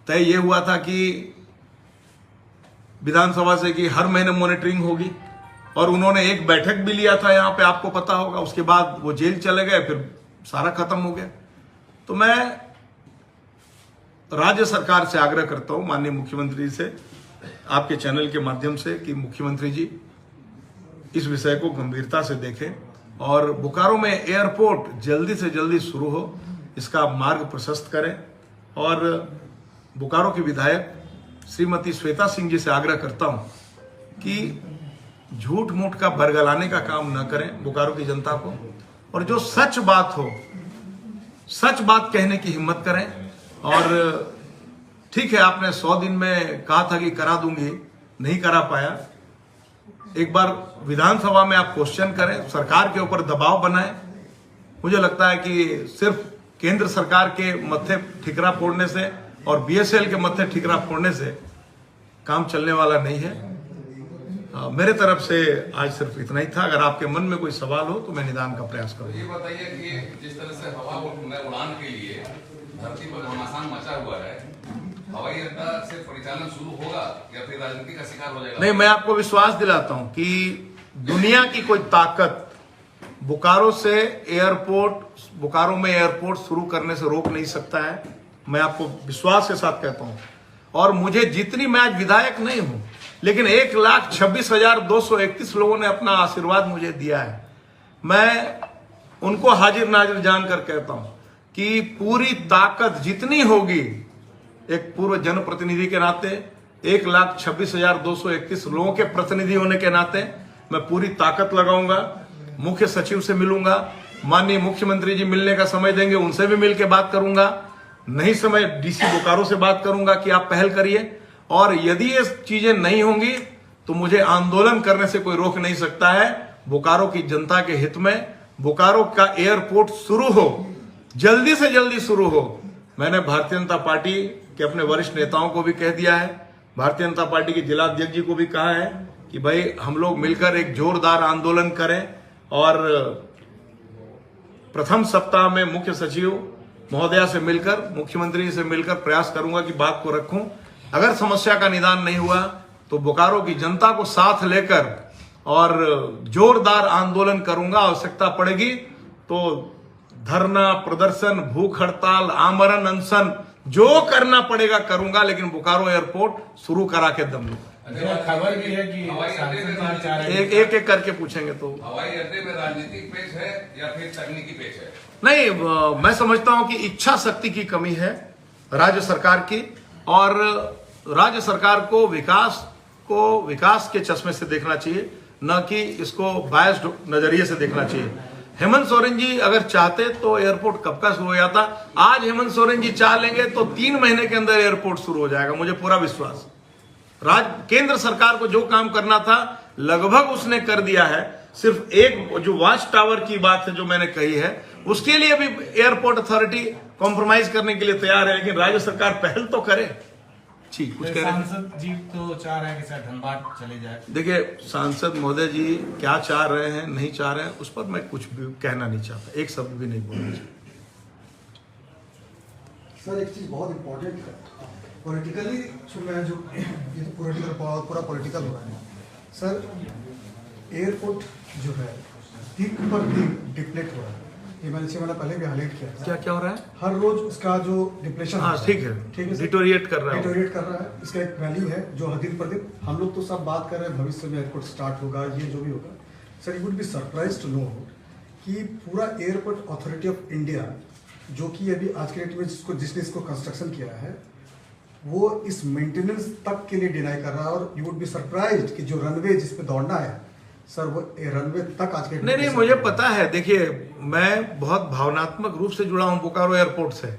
तय ये हुआ था कि विधानसभा से कि हर महीने मॉनिटरिंग होगी, और उन्होंने एक बैठक भी लिया था यहाँ पे, आपको पता होगा। उसके बाद वो जेल चले गए, फिर सारा खत्म हो गया। तो मैं राज्य सरकार से आग्रह करता हूं, माननीय मुख्यमंत्री से, आपके चैनल के माध्यम से, कि मुख्यमंत्री जी इस विषय को गंभीरता से देखें और बोकारो में एयरपोर्ट जल्दी से जल्दी शुरू हो, इसका मार्ग प्रशस्त करें। और बोकारो की विधायक श्रीमती श्वेता सिंह जी से आग्रह करता हूं कि झूठ मूठ का बरगलाने का काम न करें बोकारो की जनता को, और जो सच बात हो, सच बात कहने की हिम्मत करें। और ठीक है, आपने 100 दिन में कहा था कि करा दूंगी, नहीं करा पाया। एक बार विधानसभा में आप क्वेश्चन करें, सरकार के ऊपर दबाव बनाएं। मुझे लगता है कि सिर्फ केंद्र सरकार के मत्थे ठिकरा फोड़ने से और बीएसएल के मत्थे ठिकरा फोड़ने से काम चलने वाला नहीं है। मेरे तरफ से आज सिर्फ इतना ही था। अगर आपके मन में कोई सवाल हो तो मैं निदान का प्रयास करूंगा। ये बताइए कि जिस तरह से हवा में उड़ान के लिए धरती पर घमासान मचा हुआ है, हवाई अड्डा से परिचालन शुरू होगा या फिर राजनीति का शिकार हो जाएगा? नहीं, मैं आपको विश्वास दिलाता हूं कि दुनिया की कोई ताकत बोकारो में एयरपोर्ट शुरू करने से रोक नहीं सकता है। मैं आपको विश्वास के साथ कहता हूं। और मुझे जितनी, मैं आज विधायक नहीं हूं, लेकिन 1,26,231 लोगों ने अपना आशीर्वाद मुझे दिया है। मैं उनको हाजिर नाजिर जानकर कहता हूं कि पूरी ताकत जितनी होगी, एक पूर्व जनप्रतिनिधि के नाते, 1,26,231 लोगों के प्रतिनिधि होने के नाते मैं पूरी ताकत लगाऊंगा। मुख्य सचिव से मिलूंगा, माननीय मुख्यमंत्री जी मिलने का समय देंगे, उनसे भी मिलकर बात करूंगा। नहीं समय, डीसी बोकारो से बात करूंगा कि आप पहल करिए। और यदि ये चीजें नहीं होंगी तो मुझे आंदोलन करने से कोई रोक नहीं सकता है। बोकारो की जनता के हित में बोकारो का एयरपोर्ट शुरू हो, जल्दी से जल्दी शुरू हो। मैंने भारतीय जनता पार्टी के अपने वरिष्ठ नेताओं को भी कह दिया है, भारतीय जनता पार्टी के जिला अध्यक्ष जी को भी कहा है कि भाई हम लोग मिलकर एक जोरदार आंदोलन करें। और प्रथम सप्ताह में मुख्य सचिव महोदया से मिलकर, मुख्यमंत्री से मिलकर प्रयास करूंगा कि बात को रखूं। अगर समस्या का निदान नहीं हुआ तो बोकारो की जनता को साथ लेकर और जोरदार आंदोलन करूंगा। आवश्यकता पड़ेगी तो धरना, प्रदर्शन, भूख हड़ताल, आमरण अनशन, जो करना पड़ेगा करूंगा, लेकिन बोकारो एयरपोर्ट शुरू करा के दम लूंगा। खबर भी है कि एक एक करके पूछेंगे तो हवाई अड्डे में राजनीतिक पेच है या फिर तकनीकी पेच है? नहीं, मैं समझता हूं कि इच्छा शक्ति की कमी है राज्य सरकार की, और राज्य सरकार को विकास के चश्मे से देखना चाहिए, न कि इसको बायस्ड नजरिए से देखना चाहिए। हेमंत सोरेन जी अगर चाहते तो एयरपोर्ट कब का शुरू हो जाता। आज हेमंत सोरेन जी चाह लेंगे तो 3 महीने के अंदर एयरपोर्ट शुरू हो जाएगा, मुझे पूरा विश्वास। केंद्र सरकार को जो काम करना था लगभग उसने कर दिया है। सिर्फ एक जो वॉच टावर की बात है जो मैंने कही है, उसके लिए भी एयरपोर्ट अथॉरिटी कॉम्प्रोमाइज करने के लिए तैयार है, लेकिन राज्य सरकार पहल तो करे। ठीक, कुछ कह रहे हैं? सांसद जी तो चाह रहे हैं कि शायद धनबाद चले जाए। देखिए, सांसद महोदय जी क्या चाह रहे हैं, नहीं चाह रहे हैं, उस पर मैं कुछ भी कहना नहीं चाहता, एक शब्द भी नहीं बोलना चाहता। सर, एक चीज बहुत इंपॉर्टेंट है, पॉलिटिकली जो ये तो पूरा पॉलिटिकल हो रहा है सर। एयरपोर्ट जो है दिन पर दिन डिप्लेट हो रहा है। ये मैंने पहले भी हाईलाइट किया था। क्या हो रहा है? हर रोज उसका जो डिप्लेशन, हाँ ठीक है, डिटोरिएट कर रहा है। इसका एक वैल्यू है जो दिन पर दिन, हम लोग तो सब बात कर रहे हैं भविष्य में एयरपोर्ट स्टार्ट होगा, ये जो भी होगा। Sir, you would be surprise to know कि पूरा एयरपोर्ट अथॉरिटी ऑफ इंडिया, जो कि अभी आज के डेट में जिसने इसको कंस्ट्रक्शन किया है, वो इस मेंटेनेंस तक के लिए डिनाई कर रहा है। और यू वुड बी सरप्राइज्ड कि जो रनवे जिस पे दौड़ना है सर, वो रनवे तक आज के नहीं, मुझे पता है। देखिए, मैं बहुत भावनात्मक रूप से जुड़ा हूं बोकारो एयरपोर्ट से,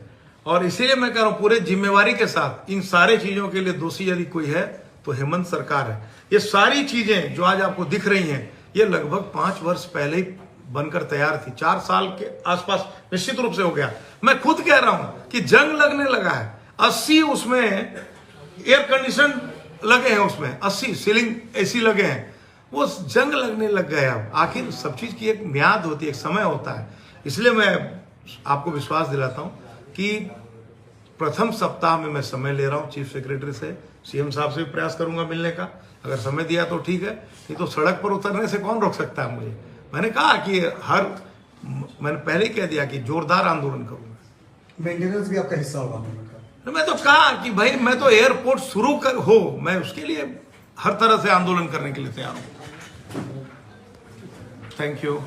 और इसीलिए मैं कह रहा हूं पूरे जिम्मेवारी के साथ, इन सारे चीजों के लिए दोषी यदि कोई है तो हेमंत सरकार है। ये सारी चीजें जो आज आपको दिख रही हैं, ये लगभग 5 वर्ष पहले ही बनकर तैयार थी। 4 साल के आसपास निश्चित रूप से हो गया। मैं खुद कह रहा हूं कि जंग लगने लगा है। 80 उसमें एयर कंडीशन लगे हैं, उसमें 80 सीलिंग एसी लगे हैं। वो जंग लगने लग गया। आखिर सब चीज की एक म्याद होती है, एक समय होता है। इसलिए मैं आपको विश्वास दिलाता हूं कि प्रथम सप्ताह में मैं समय ले रहा हूं चीफ सेक्रेटरी से, सीएम साहब से भी प्रयास करूंगा मिलने का, अगर समय दिया तो ठीक है, नहीं तो सड़क पर उतरने से कौन रोक सकता है मुझे। मैंने कहा कि मैंने पहले ही कह दिया कि जोरदार आंदोलन करूंगा। मेंटेनेंस भी आपका हिस्सा होगा आंदोलन का। तो मैं तो कहा कि भाई मैं तो एयरपोर्ट शुरू हो, मैं उसके लिए हर तरह से आंदोलन करने के लिए तैयार हूं। Thank you.